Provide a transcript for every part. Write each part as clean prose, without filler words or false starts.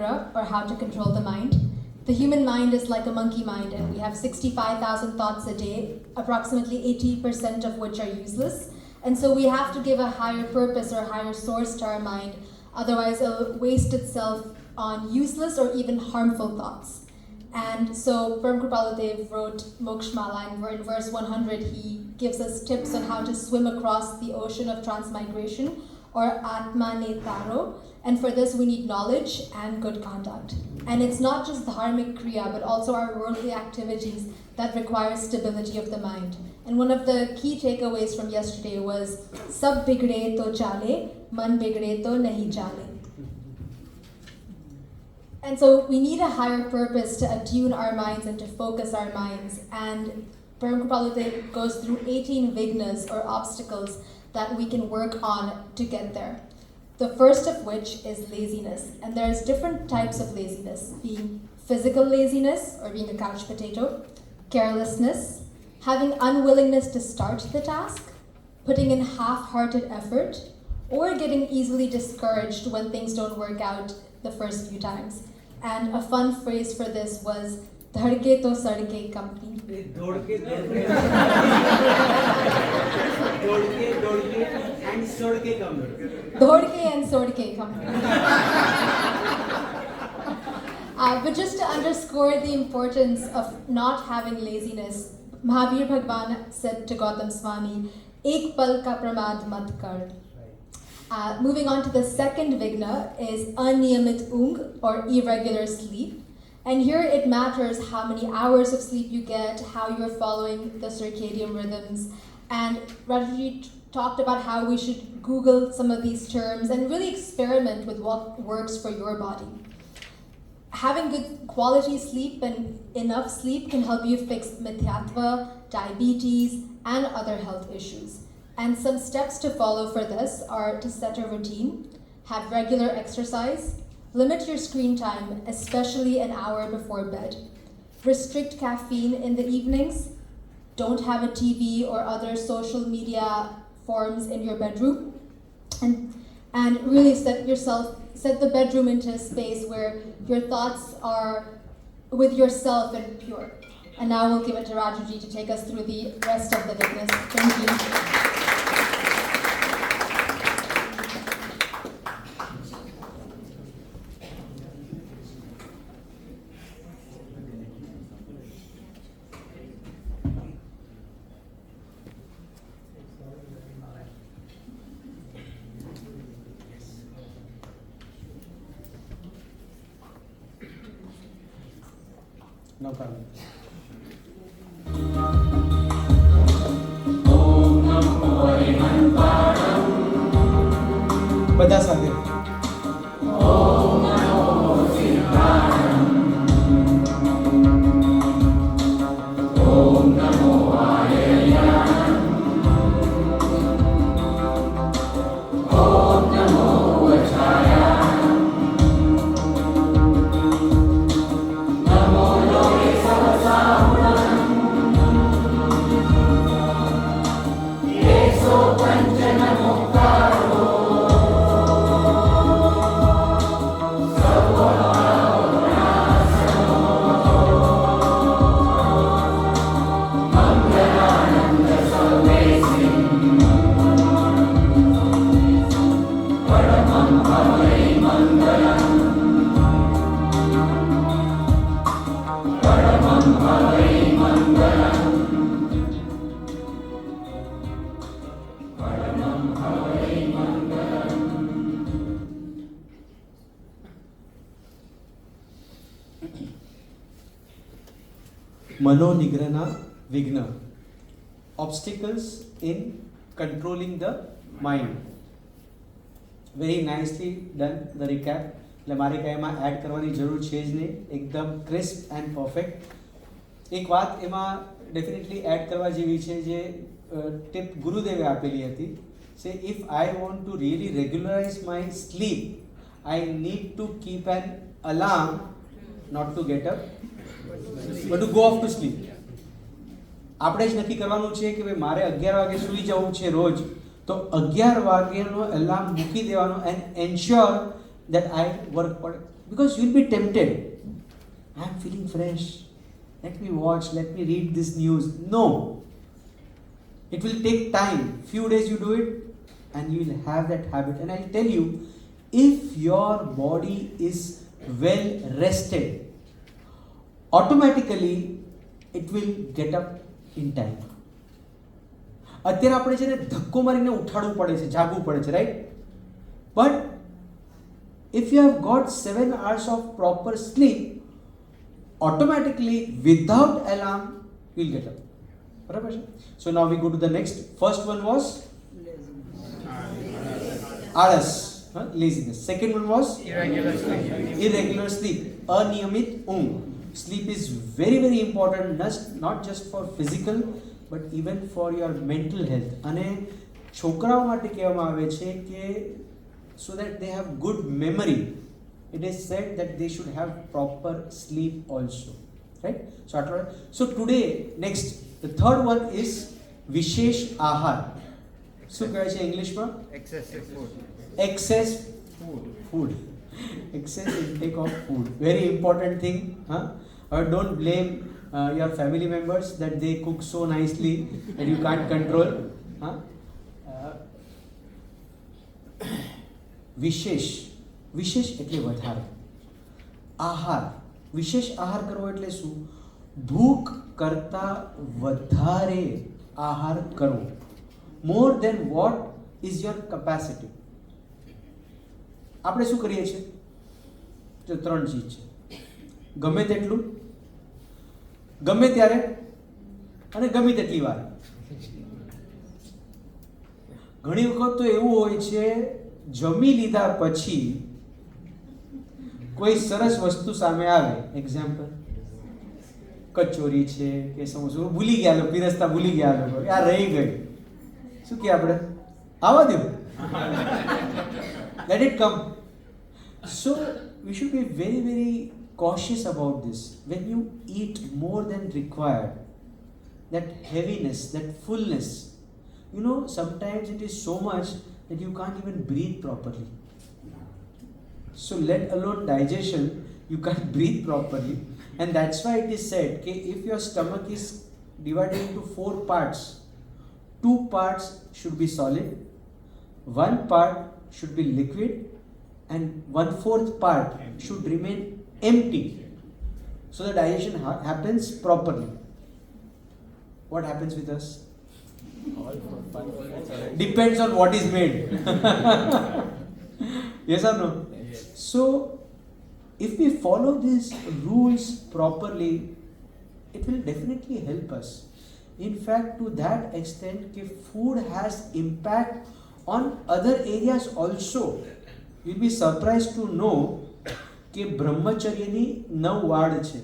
Nigra, or how to control the mind. The human mind is like a monkey mind, and we have 65,000 thoughts a day, approximately 80% of which are useless. And so we have to give a higher purpose or higher source to our mind, otherwise it'll waste itself on useless or even harmful thoughts. And so Param Kripaludev wrote Mokshmala, and in verse 100 he gives us tips on how to swim across the ocean of transmigration, or Atma Netaro. And for this we need knowledge and good conduct. And it's not just dharmic kriya, but also our worldly activities that require stability of the mind. And one of the key takeaways from yesterday was Sab bigde to chale, man bigde to nahi chale. And so we need a higher purpose to attune our minds and to focus our minds. And Param Kripaludev goes through 18 vignas or obstacles that we can work on to get there. The first of which is laziness. And there's different types of laziness, being physical laziness, or being a couch potato, carelessness, having unwillingness to start the task, putting in half-hearted effort, or getting easily discouraged when things don't work out the first few times. And a fun phrase for this was, Dhadke to sadke company. Dhodke and sodke company. Dhodke and sodke company. But just to underscore the importance of not having laziness, Mahavir Bhagwan said to Gautam Swami, Ek pal ka pramad mat kar. Moving on to the second vigna is aniyamit ung, or irregular sleep. And here it matters how many hours of sleep you get, how you're following the circadian rhythms. And Rajuji talked about how we should Google some of these terms and really experiment with what works for your body. Having good quality sleep and enough sleep can help you fix mithyatva, diabetes, and other health issues. And some steps to follow for this are to set a routine, have regular exercise, limit your screen time, especially an hour before bed, restrict caffeine in the evenings, don't have a TV or other social media forms in your bedroom, and really set the bedroom into a space where your thoughts are with yourself and pure. And now we'll give it to Rajuji to take us through the rest of the vignas. Thank you. No problem. બધા સાથે Manonigrana Vigna. Obstacles in controlling the mind. Very nicely done the recap. એટલે મારે કાંઈ એમાં add કરવાની જરૂર છે જ નહીં, એકદમ ક્રિસ્પ એન્ડ પરફેક્ટ. એક વાત એમાં ડેફિનેટલી એડ કરવા જેવી છે જે ટિપ ગુરુદેવે આપેલી હતી. Say if I want to really regularise my sleep I need to keep an alarm, not to get up but to go off to sleep. આપણે જ નક્કી કરવાનું છે કે ભાઈ મારે 11 વાગે સૂઈ જવું છે રોજ, તો 11 વાગ્યાનો એલાર્મ મૂકી દેવાનો and ensure that I work because you'll be tempted. I'm feeling fresh. Let me watch, let me read this news. No. It will take time. Few days you do it and you will have that habit. And I'll tell you, if your body is well rested, automatically it will get up in time. અત્યારે આપણે છે ને ધક્કો મારીને ઉઠાડવું પડે છે, જાગવું પડે છે, right? But if you have got 7 hours of proper sleep, automatically without alarm you'll get up. બરાબર છે? So now we go to the next. First one was આળસ, laziness. Second one was irregular sleep, અનિયમિત ઊંઘ. Sleep is very very important, not just for physical but even for your mental health. અને છોકરાઓ માટે કહેવામાં આવે છે કે so that they have good memory, it is said that they should have proper sleep also, right? So today, next, the third one is વિશેષ આહાર. શું કહે છે ઇંગ્લિશમાં? Excessive food. Excess food. Excess intake of food, very important thing, huh? Don't blame your family members that they cook so nicely that you can't control, huh? વિશેષ એટલે વધારે. આહાર, વિશેષ આહાર કરવો એટલે શું? ભૂખ કરતા વધારે આહાર કરવો. more than what is your capacity. આપણે શું કરીએ છીએ? જો 3 ચીજ છે. ગમે તેટલું, ગમે ત્યારે અને ગમે તેટલી વાર. ઘણી વખત તો એવું હોય છે, જમી લીધા પછી કોઈ સરસ વસ્તુ સામે આવે, એક્ઝામ્પલ કચોરી છે કે સમોસું, ભૂલી ગયા લોકો, પીરસતા ભૂલી ગયા લોકો, આ રહી ગઈ, શું કે આપણે આવવા દો, let it come. So we should be very very cautious about this. When you eat more than required, that heaviness, that fullness, you know, sometimes it is so much that you can't even breathe properly. So let alone digestion, you can't breathe properly. And that's why it is said that if your stomach is divided into 4 parts, 2 parts should be solid, 1 part should be liquid, and 1/4 part should remain empty, so the digestion happens properly. What happens with us? Depends on what is made. Yes or no? Yes. So if we follow these rules properly, it will definitely help us. In fact, to that extent, if food has impact on other areas also. You'll be surprised to know કે બ્રહ્મચર્યની 9 વાડ છે.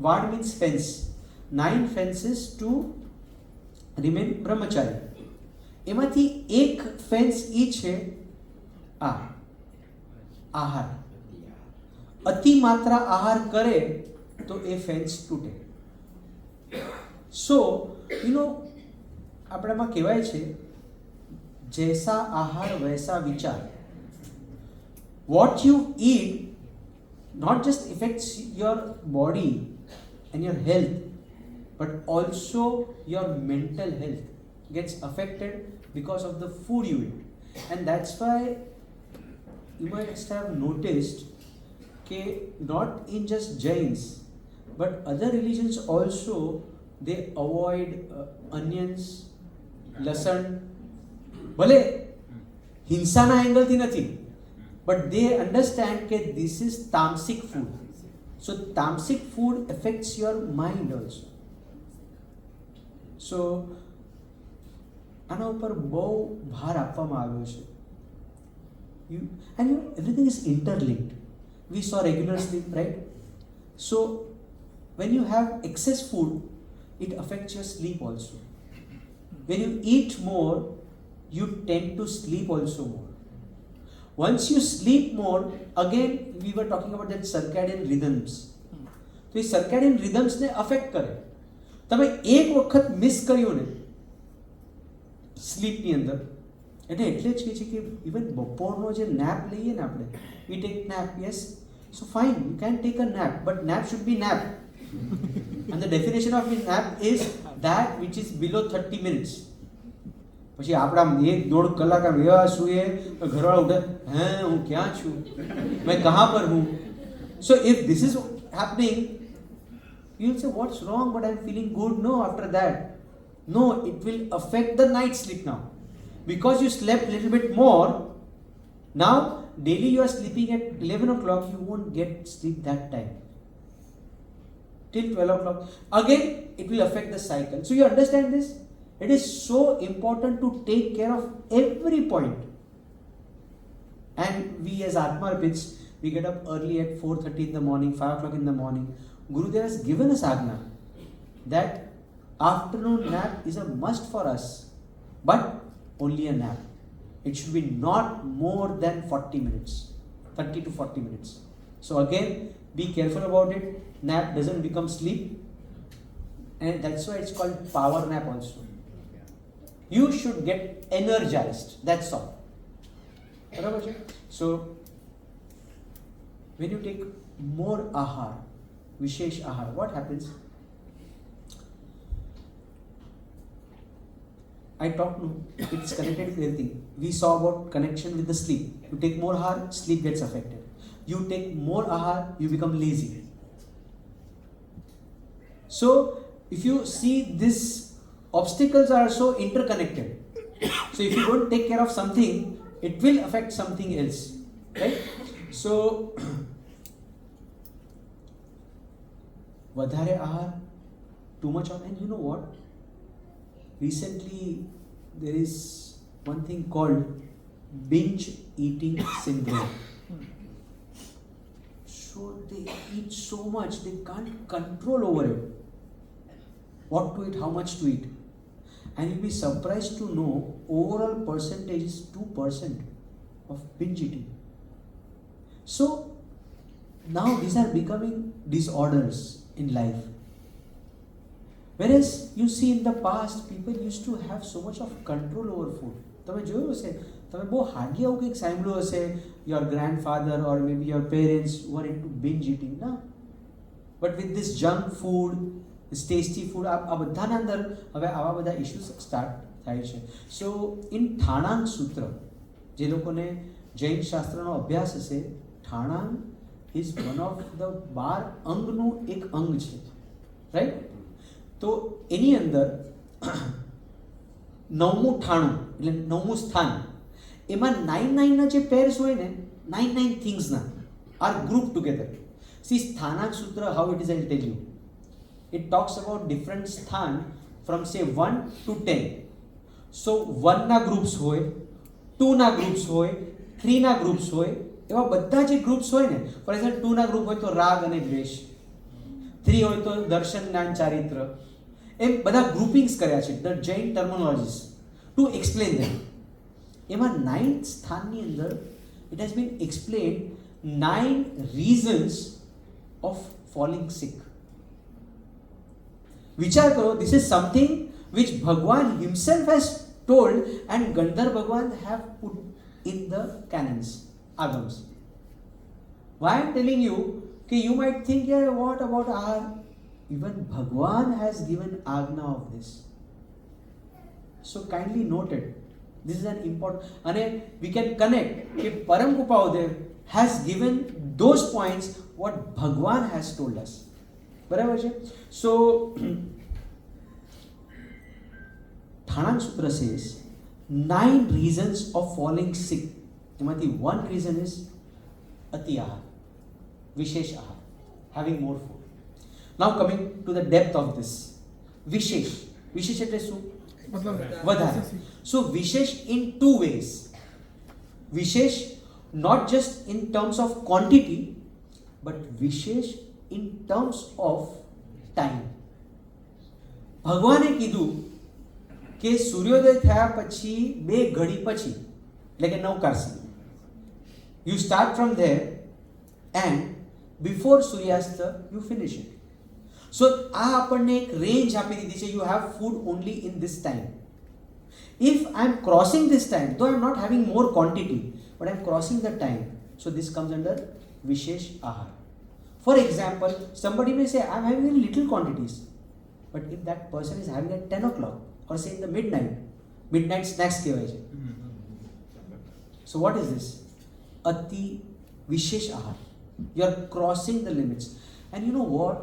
વાડ means fence. 9 fences to remain બ્રહ્મચારી. એમાંથી એક fans ઈ છે આહાર. અતિ માત્રા આહાર કરે તો એ ફેન્સ તૂટે. સો યુ નો, આપણામાં કહેવાય છે જૈસા આહાર વૈસા વિચાર. What you eat not just affects your body and your health, but also your mental health gets affected because of the food you eat. And that's why you must have noticed that not in just Jains but other religions also, they avoid onions, lasan. ભલે હિંસાના એંગલથી નથી, but they understand that this is tamasic food. So tamasic food affects your mind also. So આના ઉપર બહુ ભાર આપવામાં આવ્યો છે. And everything is interlinked. We saw regular sleep, right? So when you have excess food, it affects your sleep also. When you eat more, you tend to sleep also more. Once you sleep more, again we were talking about that circadian rhythms. તો એ circadian rhythms ને affect કરે. તમે એક વખત miss કર્યું ને સ્લીપની અંદર, એટલે જ કહે છે કે ઇવન બપોરનો જે નેપ લઈએ ને આપણે, we take nap, yes, So fine, you can take a nap, but nap should be nap. And the definition of nap is that which is below 30 minutes. પછી આપણા એક દોઢ કલાક આમ એવા સૂએ ઘરવાળા ઉઠે હે હું ક્યાં છું मैं कहाँ पर हूँ. So if this is happening, you will say what's wrong, but I'm feeling good. No, after that, no, it will affect the night sleep now. Because you slept a little bit more, now daily you are sleeping at 11 o'clock, you won't get sleep that time. Till 12 o'clock. Again, it will affect the cycle. So you understand this? It is so important to take care of every point. And we as Atmarpits, we get up early at 4:30 in the morning, 5 o'clock in the morning. Gurudev has given us Agna that afternoon nap is a must for us, but only a nap. It should be not more than 40 minutes, 30 to 40 minutes. So again, be careful about it. Nap doesn't become sleep, and that's why it's called power nap also. You should get energized, that's all. So when you take more ahar, vishesh ahar, what happens? I talked, no, it's connected to everything. We saw about connection with the sleep. You take more ahar, sleep gets affected. You take more ahar, you become lazy. So if you see, these obstacles are so interconnected. So if you don't take care of something, it will affect something else, right? So vadhare ahar, too much of, and you know what? Recently there is one thing called binge eating syndrome. So they eat so much, they can't control over it. What to eat, how much to eat. And you'll be surprised to know overall percentage is 2% of binge eating. So now these are becoming disorders in life. Whereas you see in the past, people used to have so much of control over food. તમે જોયું હશે, તમે બહુ hardly આવું કંઈક સાંભળ્યું હશે, your grandfather or maybe your parents were into binge eating, ના? But with this junk food, this tasty food, આ બધાના અંદર હવે આવા બધા ઇશ્યુઝ સ્ટાર્ટ થાય છે. સો ઇન ઠાણાંગ સૂત્ર, જે લોકોને જૈન શાસ્ત્રનો અભ્યાસ હશે, ઠાણાંગ ઇઝ વન ઓફ ધ 12 અંગનું એક અંગ છે, રાઈટ? તો એની અંદર નવમું ઠાણું એટલે નવમું સ્થાન, એમાં 9 જે પેર્સ હોય ને, 9 થિંગ્સના આર ગ્રુપ ટુગેધર. સી સ્થાનાંક સૂત્ર, how it is, I tell you. It talks about different sthan from say 1 to 10. So 1 ના ગ્રુપ્સ હોય, 2 ના ગ્રુપ્સ હોય, 3 ના ગ્રુપ્સ હોય, એવા બધા જે ગ્રુપ્સ હોય ને, ફોર એક્ઝામ્પલ 2 ના ગ્રુપ હોય તો રાગ અને દ્વેષ, 3 હોય તો દર્શન જ્ઞાન ચારિત્ર, એમ બધા ગ્રુપિંગ્સ કર્યા છે the Jain terminologies two explain ધેમ. એમાં 9th સ્થાનની અંદર it has been explained 9 reasons of falling sick. विचार करो, this is something which Bhagwan himself has told and Gandhar Bhagwan have put in the canons, agams. Why I am telling you, okay, you might think, yeah, what about our, even Bhagwan has given agna of this. So kindly note it. This is an important, and we can connect, if Param Kupaodev has given those points what Bhagwan has told us. બરાબર છે? સો ઠાણાંક સૂત્ર says 9 reasons of falling sick. એમાંથી one reason is અતિ આહાર, વિશેષ આહાર, having more food. Now coming to the depth of this. વિશેષ, વિશેષ એટલે શું? વધારે. So વિશેષ in 2 ways. વિશેષ not just in terms of quantity, but વિશેષ in terms of time. ભગવાને કીધું કે સૂર્યોદય થયા પછી 2 ઘડી પછી, એટલે કે નવકારસી, you start from there and before સૂર્યાસ્ત you finish it. So આ આપણને એક રેન્જ આપી દીધી છે, you have food only in this time. If I am crossing this time, though I am not having more quantity, but I am crossing the time, so this comes under Vishesh Ahar. For example, somebody may say, I'm having in little quantities. But if that person is having at 10 o'clock or say in the midnight snacks kehvaય છે. So what is this? Ati Vishesh Ahar. You are crossing the limits. And you know what?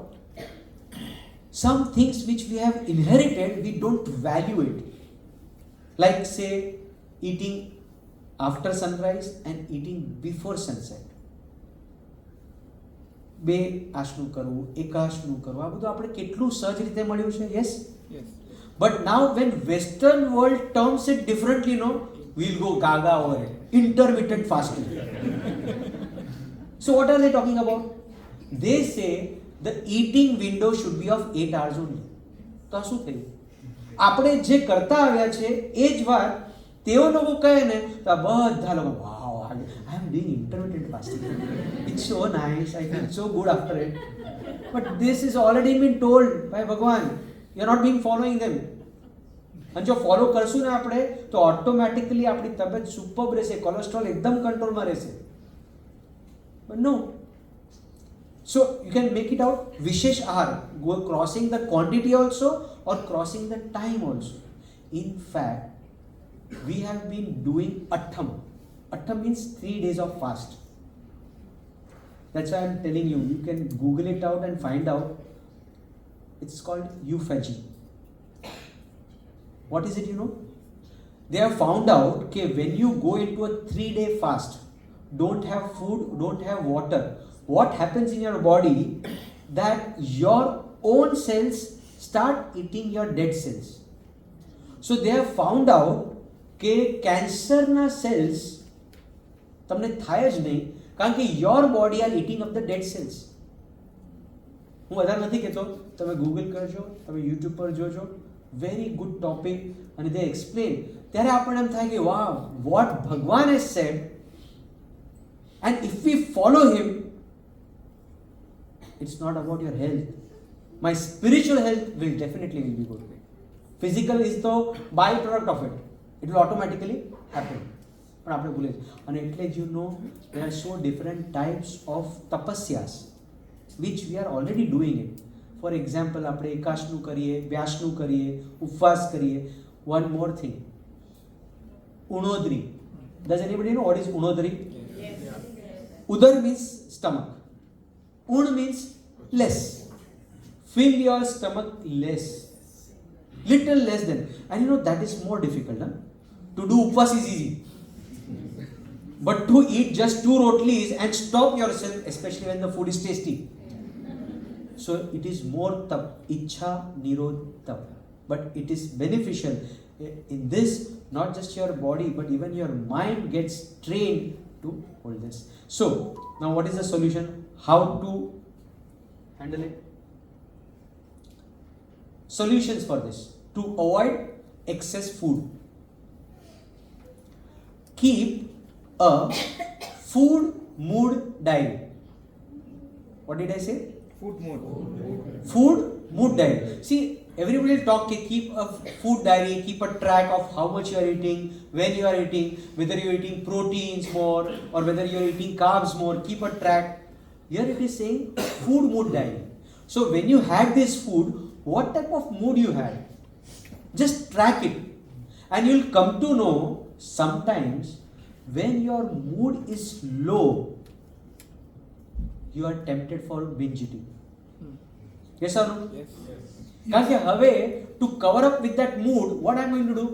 Some things which we have inherited, we don't value it. Like say, eating after sunrise and eating before sunset. બે આશનું કરવું એક આશનું કરવું આ બધું આપણે કેટલું સહજ રીતે મળ્યું છે yes but now when western world terms it differently no we'll go gaga over it, intermittent fasting. So what are they talking about? They say the eating window should be of 8 hours only. તો શું થયું આપણે જે કરતા આવ્યા છે એ જ વાત તેઓ લોકો કહે ને તો બધા લોકો વાવ I am doing intermittent fasting. It's so nice. I feel so good after it. But this is already been told by Bhagwan. You are not being following them. અને જો ફોલો કરશું ને આપણે તો ઓટોમેટિકલી આપણી તબિયત સુપર રહેશે, cholesterol એકદમ કંટ્રોલમાં રહેશે. But no. So you can make it out Vishesh Ahar, go crossing the quantity also or crossing the time also. In fact, we have been doing Attham. Attham means 3 days of fast. That's why I'm telling you, you can Google it out and find out. It's called euphagy. What is it, you know? They have found out that when you go into a 3-day fast, don't have food, don't have water, what happens in your body that your own cells start eating your dead cells. So they have found out that cancer na cells તમને થાય જ નહીં કારણ કે your body are eating up the dead cells. હું વધારે નથી કહેતો, તમે ગૂગલ કરજો, તમે યુટ્યુબ પર જોજો, very good topic and they explain. ત્યારે આપણને એમ થાય કે wow, what Bhagwan has said, and if we follow him, it's not about your health. My spiritual health will definitely be good. Physical is the byproduct of it. It will automatically happen. પણ આપણે ભૂલે અને એટલે જ you know there are so different types of tapasyas which we are already doing it. For example, આપણે એકાશનું કરીએ, વ્યાસનું કરીએ, ઉપવાસ કરીએ. One more thing, unodri. Does anybody know what is unodri? Yes. Udar means stomach, un means less. Fill your stomach less, little less than. And you know that is more difficult. To do upvas is easy, but to eat just 2 rotis and stop yourself, especially when the food is tasty. So it is more tap, ichha nirodh tap, but it is beneficial in this. Not just your body, but even your mind gets trained to hold this. So now, what is the solution? How to handle it? Solutions for this: to avoid excess food. Keep a food mood diary. What did I say? Food mood diary. See, everybody will talk, keep a food diary, keep a track of how much you are eating, when you are eating, whether you are eating proteins more or whether you are eating carbs more, keep a track. Here it is saying food mood diary. So when you had this food, what type of mood you had? Just track it and you will come to know sometimes when your mood is low, you are tempted for binge eating. Yes or no? Yes. Because હવે to cover up with that mood, what I am going to do?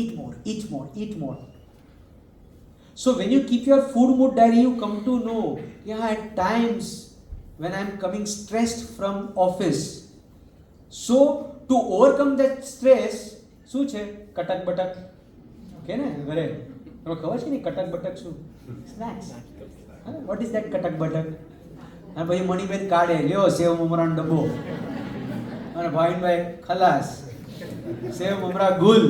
Eat more, eat more, eat more. So when you keep your food mood diary, you come to know, yeah, at times when I am coming stressed from office, so to overcome that stress, શું છે કટક બટક કે ને ઘરે તમે ખબર છે ને કટક બટક શું? Snacks. What is that katak batak? અને પછી મણીબેન કાઢે, લ્યો સેવ મમરાનો ડબ્બો, અને ભાવિનભાઈ ખલાસ, સેવ મમરા ગુલ.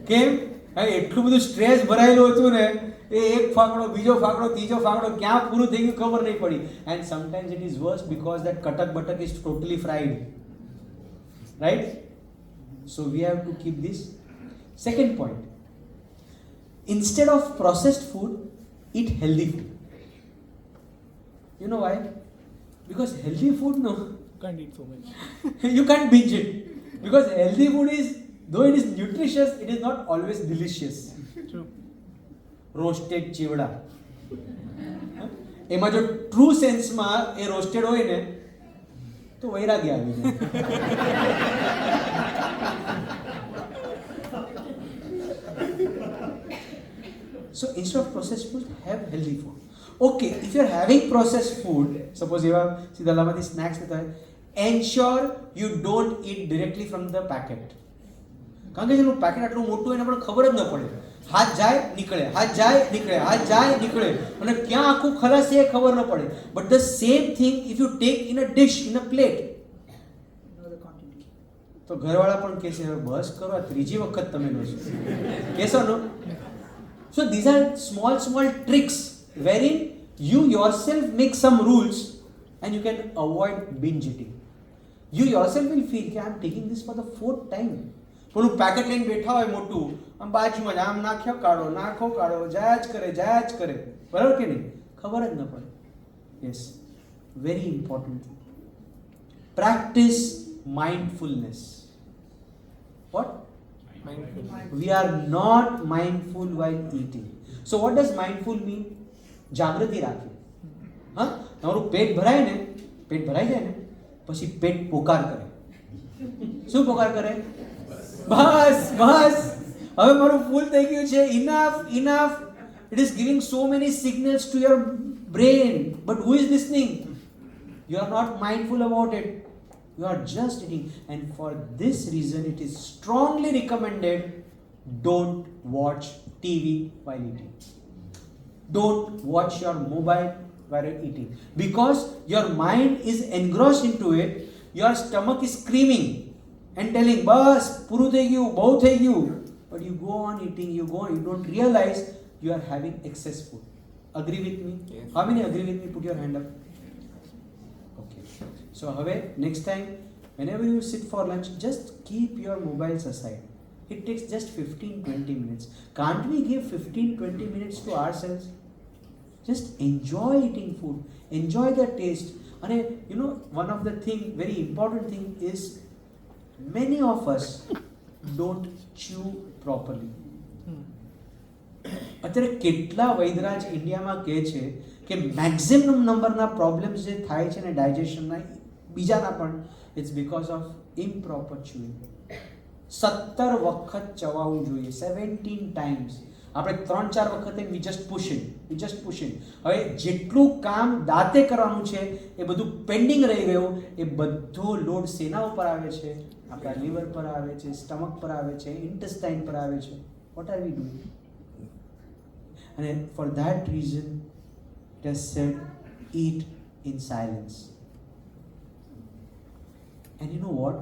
કેમ? એટલું બધું સ્ટ્રેસ ભરાયેલું હતું ને, એ એક ફાકડો, બીજો ફાકડો, ત્રીજો ફાકડો, ક્યાં પૂરું થઈ ગયું ખબર નહીં પડી. And sometimes it is worse because that katak batak is totally fried. Right? So we have to keep this. Second point, instead of processed food, eat healthy food. You know why? Because healthy food, no, Can't eat so much. you can't binge it. Because healthy food is, though it is nutritious, it is not always delicious. True. Roasted chivda એમાં જો true સેન્સમાં એ roasted હોય ને તો વૈરાગ્ય આવી જાય. So instead of processed food, have healthy food. Okay, if you are having processed food, suppose you have સીધા snacks with ensure you don't eat directly from the packet. કારણ કે જેનું પેકેટ આટલું મોટું એને આપણે ખબર જ ન પડે. હાથ જાય નીકળે, હાથ જાય નીકળે, હાથ જાય નીકળે, અને ક્યાં આખું ખલાસ એ ખબર ન પડે. But the same thing if you take in a dish, in a plate, તો ઘરવાળા પણ કહેશે હવે બસ કરો, આ ત્રીજી વખત તમે લો છો, કહેશો નો? So these are small tricks wherein you yourself make some rules and you can avoid binge eating. You yourself will feel that I am taking this for the fourth time. પેલું પેકેટ લઈને બેઠા હોય મોટું, આમ બાજુમાં જ આમ નાખ્યો કાઢો, નાખો કાઢો, જાય જ કરે, બરાબર કે નહીં? ખબર જ ન પડે. Yes, very important. Practice mindfulness. What? Mindful. We are not mindful while eating. So what does mindful mean? જાગૃતિ રાખવી. હા, તમારું પેટ ભરાય ને, પેટ ભરાઈ જાય ને, પછી પેટ પોકાર કરે. શું પોકાર કરે? બસ હવે મારું ફૂલ થઈ ગયું છે, enough. It is giving so many signals to your brain, but who is listening? You are not mindful about it. You are just eating, and for this reason it is strongly recommended, don't watch TV while eating. Don't watch your mobile while eating, because your mind is engrossed into it. Your stomach is screaming and telling, bas puru thai gyu, bahut thai gyu, but you go on eating, you don't realize you are having excess food. Agree with me? Yes. How many agree with me? Put your hand up. Okay, so have next time whenever you sit for lunch, just keep your mobiles aside. It takes just 15-20 minutes. Can't we give 15-20 minutes to ourselves? Just enjoy eating food, enjoy the taste. And you know, one of the very important thing is, many of us don't chew properly. અત્યારે કેટલા વૈદરાજ ઇન્ડિયામાં કહે છે કે maximum નંબરના problems જે થાય છે ને ડાયજેશનના, બીજાના પણ, it's because of improper chewing. 17 વખત ચવાવું જોઈએ, 17 ટાઈમ્સ. આપણે 3-4 વખતે વી જસ્ટ પુશિંગ. હવે જેટલું કામ દાંતે કરવાનું છે એ બધું પેન્ડિંગ રહી ગયું, એ બધો લોડ સેના ઉપર આવે છે? આપણા લીવર પર આવે છે, સ્ટમક પર આવે છે, ઇન્ટેસ્ટાઇન પર આવે છે. What are we doing? And for that reason, it has said, eat in silence. And you know what?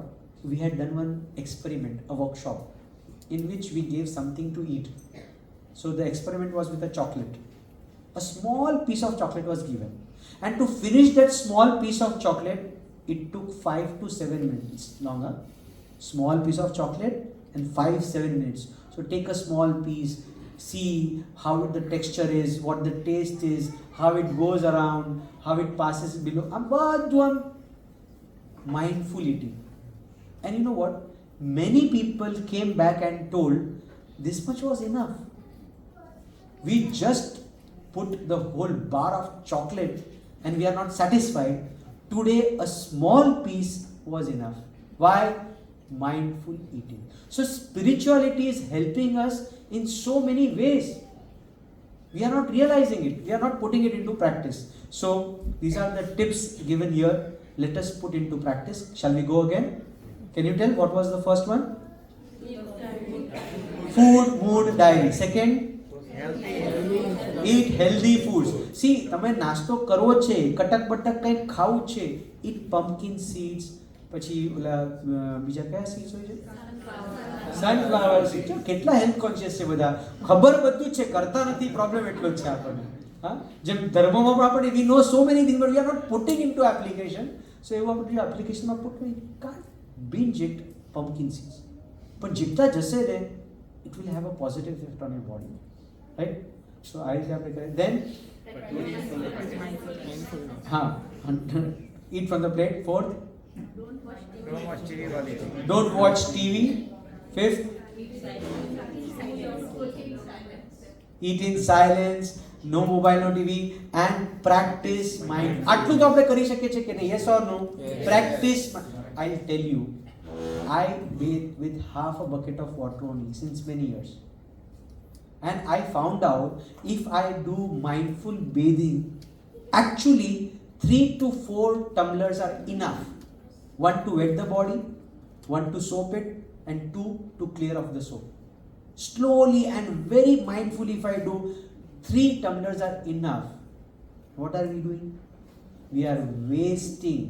We had done one experiment, a workshop, in which we gave something to eat. So the experiment was with a chocolate. A small piece of chocolate was given. And to finish that small piece of chocolate, it took 5 to 7 minutes longer. Small piece of chocolate and 5-7 minutes. So take a small piece, see how the texture is, what the taste is, how it goes around, how it passes below. Mindful eating. And you know what? Many people came back and told, this much was enough. We just put the whole bar of chocolate and we are not satisfied. Today a small piece was enough. Why? Mindful eating. So spirituality is helping us in so many ways. We are not realizing it. We are not putting it into practice. So these are the tips given here. Let us put into practice. Shall we go again? Can you tell what was the first one? Food, mood, diary. Second? Eat healthy foods. See, તમે નાસ્તો કરવો છે, કટક બટક કંઈક ખાવું છે, eat pumpkin seeds. પછી ઓલા બીજા કયા સીડ્સ હોય છે? Sunflower seed. કેટલા હેલ્થ કોન્શિયસ છે બધા, ખબર બધું છે, કરતા નથી, પ્રોબ્લેમ એટલો જ છે આપણને. હા, જેમ ધર્મમાં પણ આપણે we know so many thing but we are not putting into application. સો એવું આપણે એપ્લિકેશનમાં put can't binge it pumpkin seeds. પણ જેટલા જશે ને, it will have a positive effect on your body, right? So I will have to then Mindfulness. हाँ, eat from the plate. Fourth, Don't watch TV while eating. don't watch TV. Fifth, eat in silence. No mobile, no TV, and practice mind. આટલું તો આપણે કરી શકીએ છીએ કે નહીં? Yes or no? Yes. Practice. I'll tell you, I bathe with half a bucket of water only since many years, and I found out if I do mindful bathing, actually 3 to 4 tumblers are enough. 1 to wet the body, 1 to soap it, and 2 to clear off the soap. Slowly and very mindfully, if I do 3 tumblers are enough. What are we doing? We are wasting.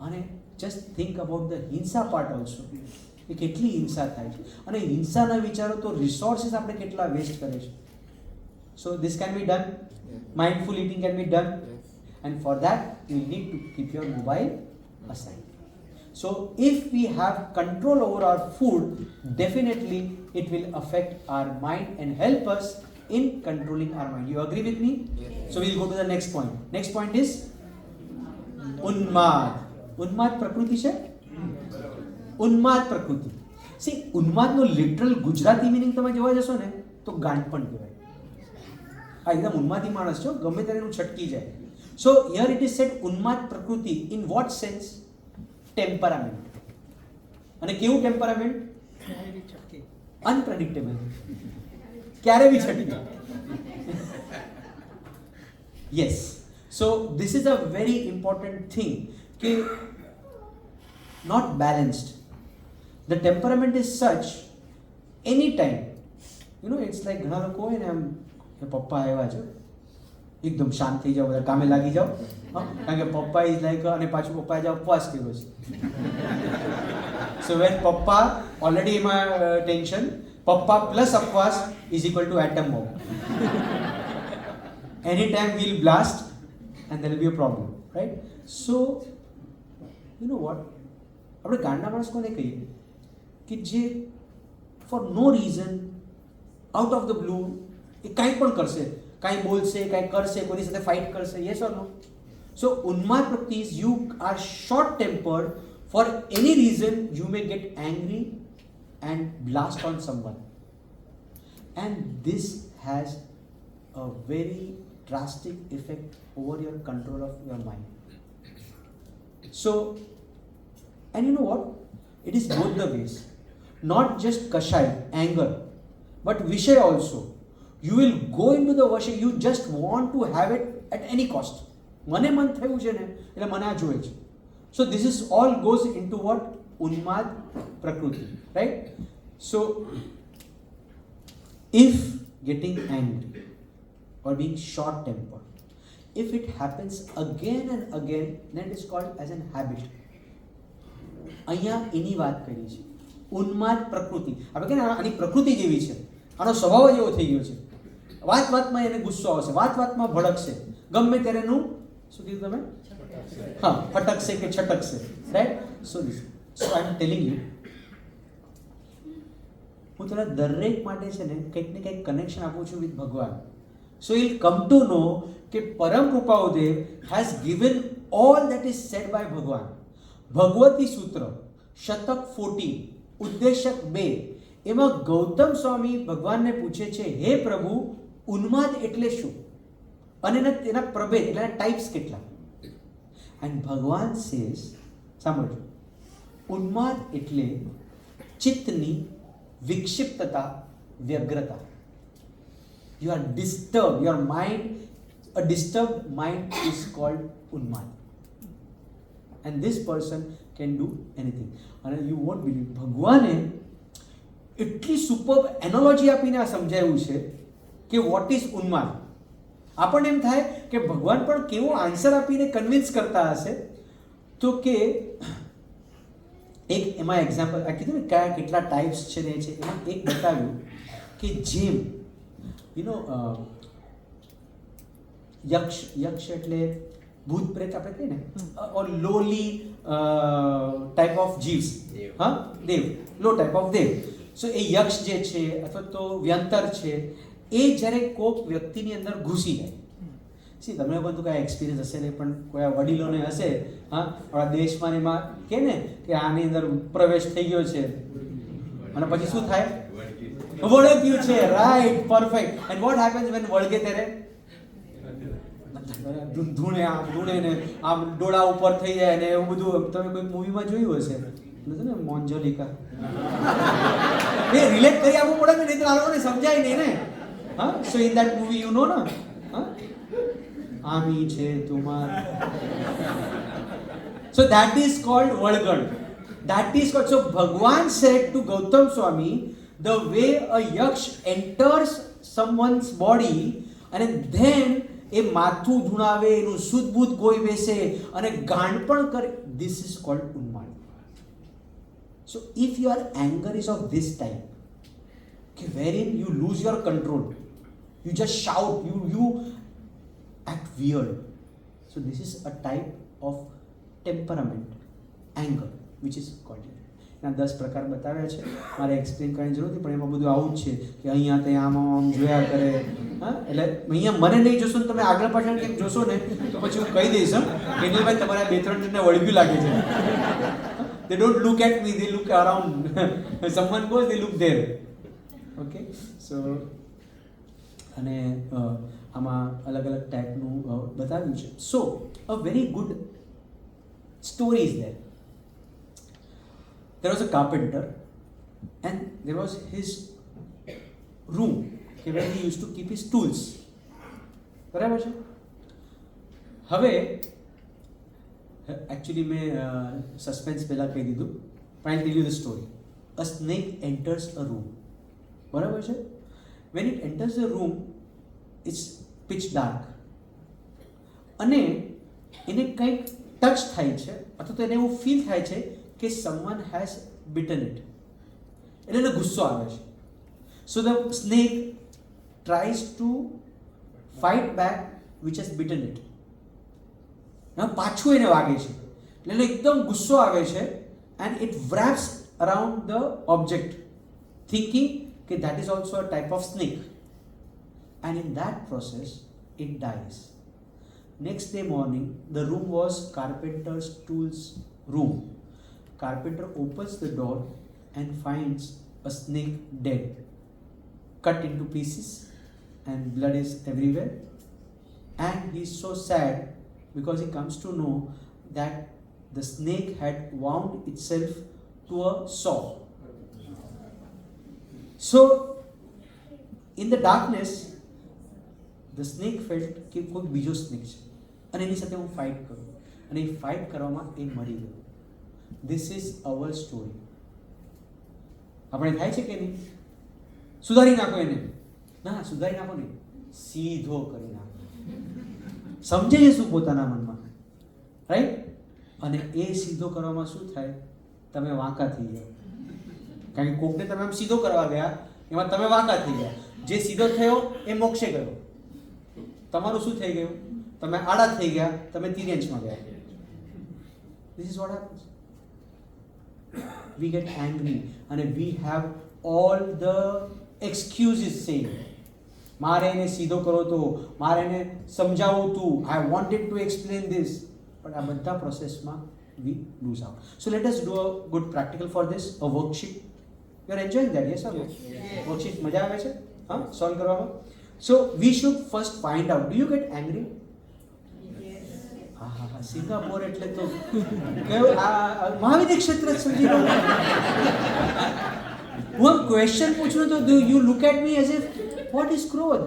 અને just think about the હિંસા part also. એ કેટલી હિંસા થાય છે અને હિંસાના વિચારો તો રિસોર્સિસ આપણે કેટલા વેસ્ટ કરે છે. So this can be done. Yeah. Mindful eating can be done. Yes. And for that you need to keep your mobile aside. So if we have control over our food, definitely it will affect our mind and help us in controlling our mind. You agree with me? Yes. So we'll go to the next point. Next point is ઉન્માદ. ઉન્માદ પ્રકૃતિ છે? ઉન્માદ પ્રકૃતિ. See, ઉન્માદનો literal Gujarati meaning તમે જોવા જશો ને તો ગાંડપણ કહેવાય. આ એકદમ ઉન્માદી માણસ છે, ગમે ત્યારે એનું છટકી જાય. So here it is said ઉન્માદ પ્રકૃતિ. In what sense? Temperament. અને કેવું ટેમ્પરામેન્ટ? અનપ્રેડિક્ટેબલ. ક્યારે બી છટકી. Yes. So this is a very important thing. Ke not balanced. The temperament is such anytime. You know, it's like ઘણા લોકો હોય ને આમ કે પપ્પા આવ્યા છે એકદમ શાંત થઈ જાઓ, બધા કામે લાગી જાઓ. કારણ કે પપ્પા ઇઝ લાઈક, અને પાછું પપ્પાએ જાઓ ઉપવાસ કર્યો છે. So when પપ્પા ઓલરેડી એમાં ટેન્શન, પપ્પા પ્લસ ઉપવાસ is equal to atom bomb. Anytime we'll blast and there will be a problem, right? So you know what, આપણે ગાંડા માણસ કોને કહીએ કે જે for no reason out of the blue એ કાંઈ પણ કરશે, કાંઈ બોલશે, કાંઈ કરશે, કોઈની સાથે ફાઇટ કરશે. Yes or no? સો ઉન્માદ પ્રકૃતિ is you are short tempered for any reason you may get angry and blast on someone, and this has a very drastic effect over your control of your mind. So, and you know what, it is both the ways, not just kashai, anger, but vishay also. You will go into the vishay, you just want to have it at any cost. મને મન થયું છે ને એટલે મને આ જોઈએ છે. So this is all goes into what? Unmad prakriti, right? So if getting angry or being short tempered, if it happens again and again, then it is called as an habit. અહીંયા એની વાત કરી છે ઉન્માદ પ્રકૃતિ. આપણે કે આની પ્રકૃતિ જેવી છે, આનો સ્વભાવ જ એવો થઈ ગયો છે. વાત વાતમાં એને ગુસ્સો આવશે, વાત વાતમાં ભડકશે, ગમે ત્યારે એનું શું કીધું તમે? હા, ફટકશે કે છટકશે, right? So I am telling you, હું તમને દરેક માટે છે ને કંઈક ને કંઈક કનેક્શન આપું છું વિથ ભગવાન. So you'll come to know કે પરમ કૃપાઉદેવ has given all that is said by Bhagwan. Bhagwati સૂત્ર શતક 14 ઉદ્દેશક 2 એમાં ગૌતમ સ્વામી ભગવાનને પૂછે છે, હે પ્રભુ ઉન્માદ એટલે શું અને તેના પ્રભેદ એટલે ટાઈપ્સ કેટલા? એન્ડ ભગવાન સેઝ, સાંભળજો, ઉન્માદ એટલે ચિત્તની વિક્ષિપ્તતા, વ્યગ્રતા. You are disturbed, your mind, a disturbed mind is called unmad, and this person can do anything. And you won't believe, ભગવાને એટલી સુપર એનોલોજી આપીને આ સમજાવ્યું છે કે વોટ ઇઝ ઉન્માદ. આપણને એમ થાય કે ભગવાન પણ કેવો આન્સર આપીને કન્વિન્સ કરતા હશે. તો કે એક એમાં એક્ઝામ્પલ આ કીધું ને કયા કેટલા ટાઈપ્સ છે ને છે, એમાં એક બતાવ્યું કે જેમ you know, યક્ષ એટલે ભૂત પ્રેત આપણે કહીએ ને, ઓર લોલી ટાઈપ ઓફ જીવ્સ, હા, દેવ, લો ટાઈપ ઓફ દેવ. સો એ યક્ષ જે છે અથવા તો વ્યંતર છે એ જ્યારે કોઈક વ્યક્તિની અંદર ઘૂસી જાય, સી તમને પણ તો કાંઈ એક્સપિરિયન્સ હશે નહીં, પણ કોઈ વડીલોને હશે, હા, આપણા દેશમાં ને એમાં કે ને કે આની અંદર પ્રવેશ થઈ ગયો છે અને પછી શું થાય? વળગ્યું છે, right, perfect. And what happens when વળગે ત્યારે? ધૂણે ને આમ ડોળા ઉપર થઈ જાય ને એવું બધું. તમે કોઈ મૂવીમાં જોયું હશે ને, મોન્જોલિકા. એ રિલેટ કરી આપવું પડે ને, નહીં તો આ લોકોને સમજાય નહીં ને. હા, so in that movie you know ને, હા, આમી છે તુમાર. So that is called valgan. That is called. So Bhagwan said to Gautam Swami, the way a yaksh enters someone's body and then એ માથું ધૂણાવે, એનું સુદબુદ ગોઈ બેસે અને ગાંડપણ કરે, this is called ઉન્માદ. So if your anger is of this type, okay, wherein you lose your control, you just shout, you act weird. So this is a type of temperament, anger, which is called. એના 10 પ્રકાર બતાવ્યા છે, મારે explain કરવાની જરૂર નથી, પણ એમાં બધું આવું જ છે કે અહીંયા તે આમ જોયા કરે. હા, એટલે અહીંયા મને નહીં જોશો ને તમે આગળ પાછળ કંઈક જોશો ને તો પછી હું કહી દઈશ કે ભાઈ તમારે 2-3 જણને વળગ્યું લાગે છે. They don't look at me, they look around. Someone goes, they look there. Okay, so અને આમાં અલગ અલગ ટાઈપનું બતાવ્યું છે. So a very good story is there. There was a carpenter and there was his room where he used to keep his tools. બરાબર છે? હવે actually મેં સસ્પેન્સ પહેલાં કહી દીધું, but I'll tell you the story. A snake enters a room. બરાબર છે? When it enters the room, it's pitch dark. અને એને કંઈક ટચ થાય છે અથવા તો એને એવું ફીલ થાય છે કે someone has bitten it. એટલે એને ગુસ્સો આવે છે. So the snake tries to fight back which has bitten it. now પાછું એને વાગે છે એટલે એને એકદમ ગુસ્સો આવે છે and it wraps around the object thinking કે that is also a type of snake, and in that process it dies. Next day morning, the room was carpenter's tools room. Carpenter opens the door and finds a snake dead, cut into pieces, and blood is everywhere. And he is so sad because he comes to know that the snake had wound itself to a saw. So, in the darkness, the snake felt કે કોઈ બીજો snake છે અને એની સાથે હું fight કરું, અને એ fight કરવામાં એ મરી ગયો. This is our story. આપણે થાય છે કે નહીં? સુધારી નાખો એને. ના, સુધારી નાખો નહીં, સીધો કરી નાખો. સમજે છે શું પોતાના મનમાં, રાઈટ? અને એ સીધો કરવામાં શું થાય? તમે વાંકા થઈ જાઓ. કારણ કે કોકને તમે આમ સીધો કરવા ગયા, એમાં તમે વાંકા થઈ ગયા. જે સીધો થયો એ મોક્ષે ગયો. તમારું શું થઈ ગયું? તમે આડા થઈ ગયા, તમે તિર્યંશમાં ગયા. This is what happens. We get angry and we have all the excuses saying, મારે એને સીધો કરો તો, મારે એને સમજાવવું તું, I wanted to explain this, but આ બધા પ્રોસેસમાં we lose out. So let us do a good practical for this, a worksheet. You are enjoying that, yes or no? Worksheet મજા આવે છે? હા, સોલ્વ કરવામાં. So we should first find out, do you get angry? હા, Singapore એટલે તો કયો મહાવિદ્ય ક્ષેત્ર સમજી લો. હું ક્વેશ્ચન પૂછું તો you look at me as if what is ક્રોધ?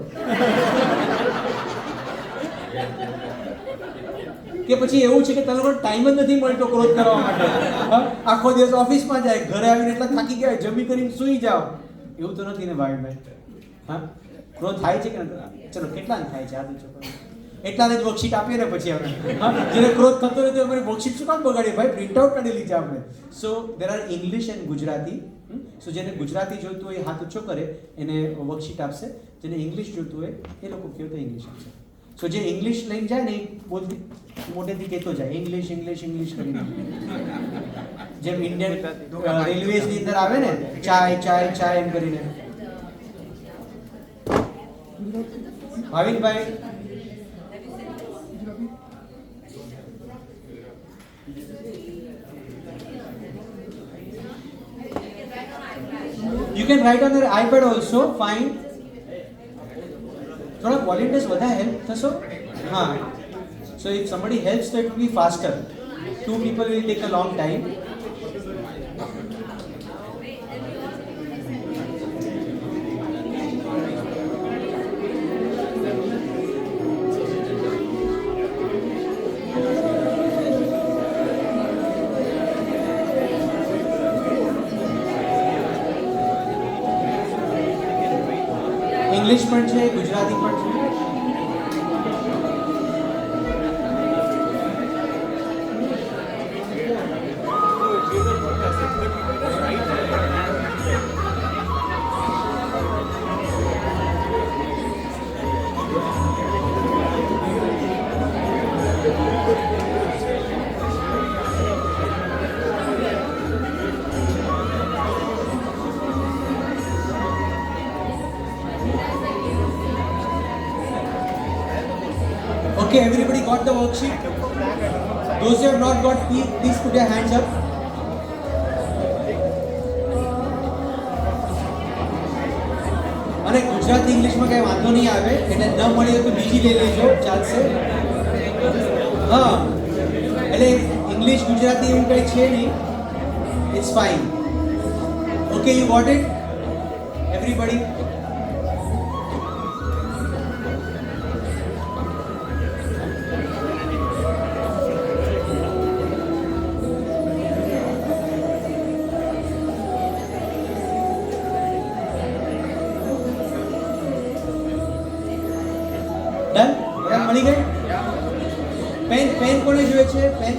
કે પછી એવું છે કે તને કોઈ ટાઈમ જ નથી મળતો ક્રોધ કરવા માટે. આખો દિવસ ઓફિસમાં જાય, ઘરે આવીને એટલા થાકી ગયા, જમી કરીને સૂઈ જાઓ. એવું તો નથી ને ભાઈ? હા, ક્રોધ થાય છે કે નથી? ચલો, કેટલાને થાય છે? આ તો છોકરો એટલાને જ વર્કશીટ આપીએ ને પછી આપણે. જેને ક્રોધ થતો હોય તો અમારી વર્કશીટ શું કામ બગાડીએ ભાઈ? પ્રિન્ટ આઉટ કાઢી લીધી આપણે. So there are English and Gujarati. સો જેને ગુજરાતી જોઈતું હોય એ હાથ ઊંચો કરે, એને વર્કશીટ આપશે. જેને ઇંગ્લિશ જોઈતું હોય એ લોકો કહે તો ઇંગ્લિશ આપશે. સો જે ઇંગ્લિશ લઈને જાય ને એ બોલતી મોટેથી કહેતો જાય ઇંગ્લિશ ઇંગ્લિશ ઇંગ્લિશ કરીને. જેમ ઇન્ડિયન રેલવેઝની અંદર આવે ને ચાય ચાય ચાય એમ કરીને. ભાવિનભાઈ You can write on your iPad also, fine. थोड़ा volunteers वधा help थशो हाँ. So if somebody helps, so it will be faster. 2 people will take a long time. English पण છે, ગુજરાતી પણ છે. Okay, everybody got the worksheet? Those who have not got, please put your hands up. અને ગુજરાતી ઇંગ્લિશમાં કઈ વાંધો નહીં આવે, એટલે ન મળી તો બીજી લઈ લેજો, ચાલશે. હા, એટલે ઇંગ્લિશ ગુજરાતી એવું કઈ છે નહીં. It's fine. Okay, you got it? Everybody? Done? બધા મળી ગઈ? પેન કોને જોઈએ છે? Pen?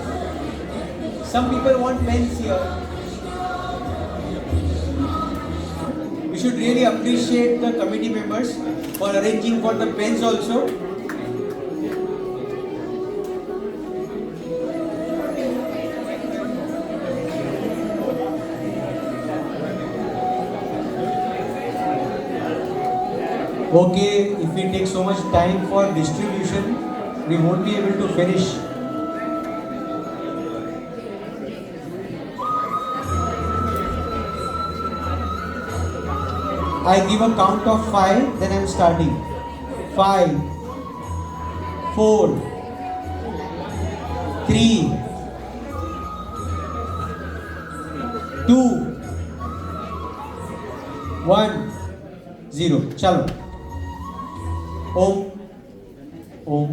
Some people want pens here. We should really appreciate the committee members for arranging for the pens also. Okay, if we take so much time for distribution, we won't be able to finish. I give a count of 5, then I'm starting. 5, 4, 3, 2, 1, 0. Chalo. Om. Om.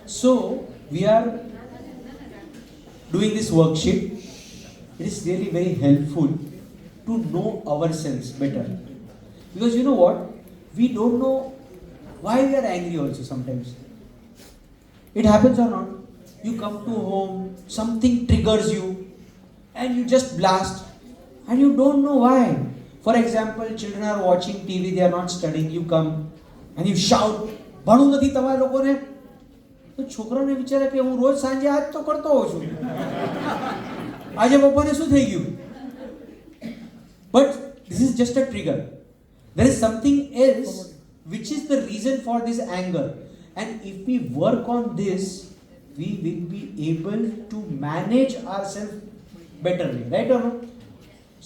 So, we are doing this worksheet. It is really very helpful to know ourselves better. Because you know what? We don't know why we are angry also sometimes. It happens or not? You come to home, something triggers you, and you just blast, and you don't know why. For example, children are watching TV, they are not studying, you come and you shout, ભણવું નથી તમારા લોકોને? તો છોકરાને વિચારે કે હું રોજ સાંજે આજ તો કરતો હોઉં છું, આજે બપોરે શું થઈ ગયું? But this is just a trigger. There is something else which is the reason for this anger, and if we work on this, we will be able to manage ourselves betterly, right or not?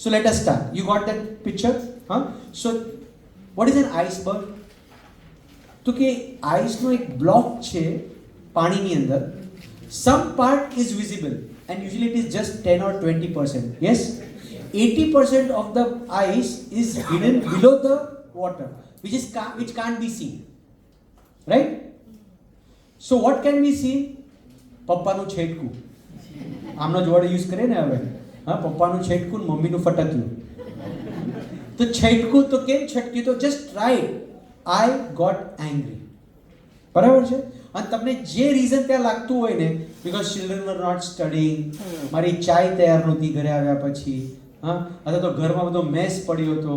So let us start. You got that picture? Huh? So what is an iceberg? તો કે આઈસનો એક block છે પાણીની અંદર. Some part is visible and usually it is just 10 or 20%. Yes? 80% of the ice is hidden below the water, which can't be seen. Right? So what can be seen? પપ્પાનું છેટકું. આમનો જ word use કરે ને હવે. હા, પપ્પાનું છેટકું, મમ્મીનું ફટક્યું. તો છેટકું તો કેમ છટક્યું? તો just right. I got angry. બરાબર છે? અને તમને જે રીઝન ત્યાં લાગતું હોય ને, because children were not studying, મારી ચાય તૈયાર નહોતી ઘરે આવ્યા પછી, હા, અથવા તો ઘરમાં બધો મેસ પડ્યો હતો,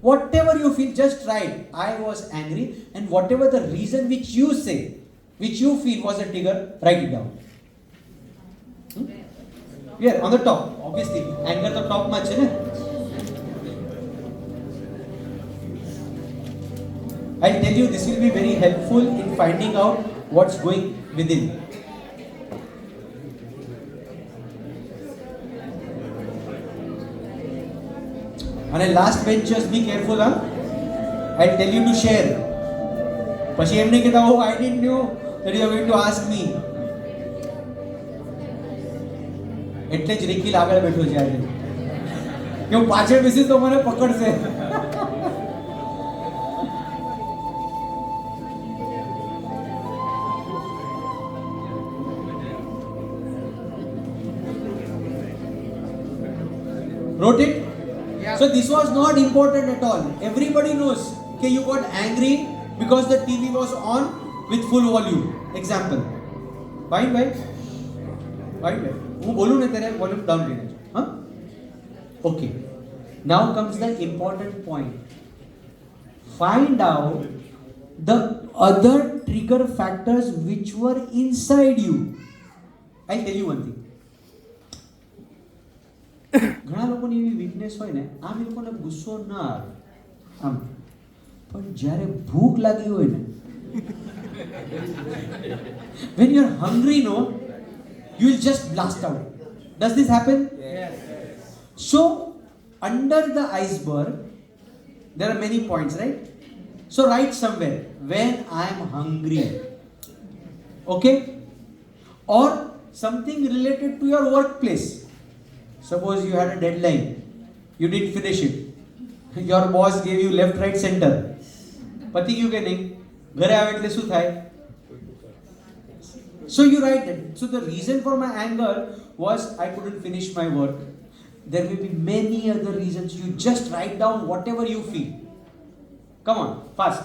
whatever you feel, just write I was angry, and whatever the reason which you say, which you feel was a trigger, write it down. Here on the top, obviously anger તો top માં છે ને. I'll tell you, this will be very helpful in finding out what's going within. અને last benchers be careful હા. I tell you to share. પછી એમ નહીં કહેતા oh I didn't knew that you are going to ask me. એટલે જ રિકિલ આગળ બેઠો છે આજે કે હું પાછળ બેસીશ તો મને પકડશે. Wrote it? Yeah. So this was not important at all. Everybody knows that you got angry because the TV was on with full volume. Example. Fine, right? Fine, right? હું બોલું ને ત્યારે વોલ્યુમ ડાઉન કરી દેજો. હા? Okay. Now comes the important point. Find out the other trigger factors which were inside you. I'll tell you one thing. ઘણા લોકોની એવી વીકનેસ હોય ને, આમ એ લોકોને ગુસ્સો ના આવે આમ, પણ જ્યારે ભૂખ લાગી હોય ને, when you are hungry, no, you will just blast out. Does this happen? Yes. So under the iceberg there are many points, right? So write somewhere when I am hungry, okay, or something related to your workplace. Suppose you had a deadline, you didn't finish it, your boss gave you left, right, center, પતી ગયું કે નહીં, ઘરે આવે એટલે શું થાય? So you write it. So the reason for my anger was I couldn't finish my work. There may be many other reasons. You just write down whatever you feel. Come on, fast.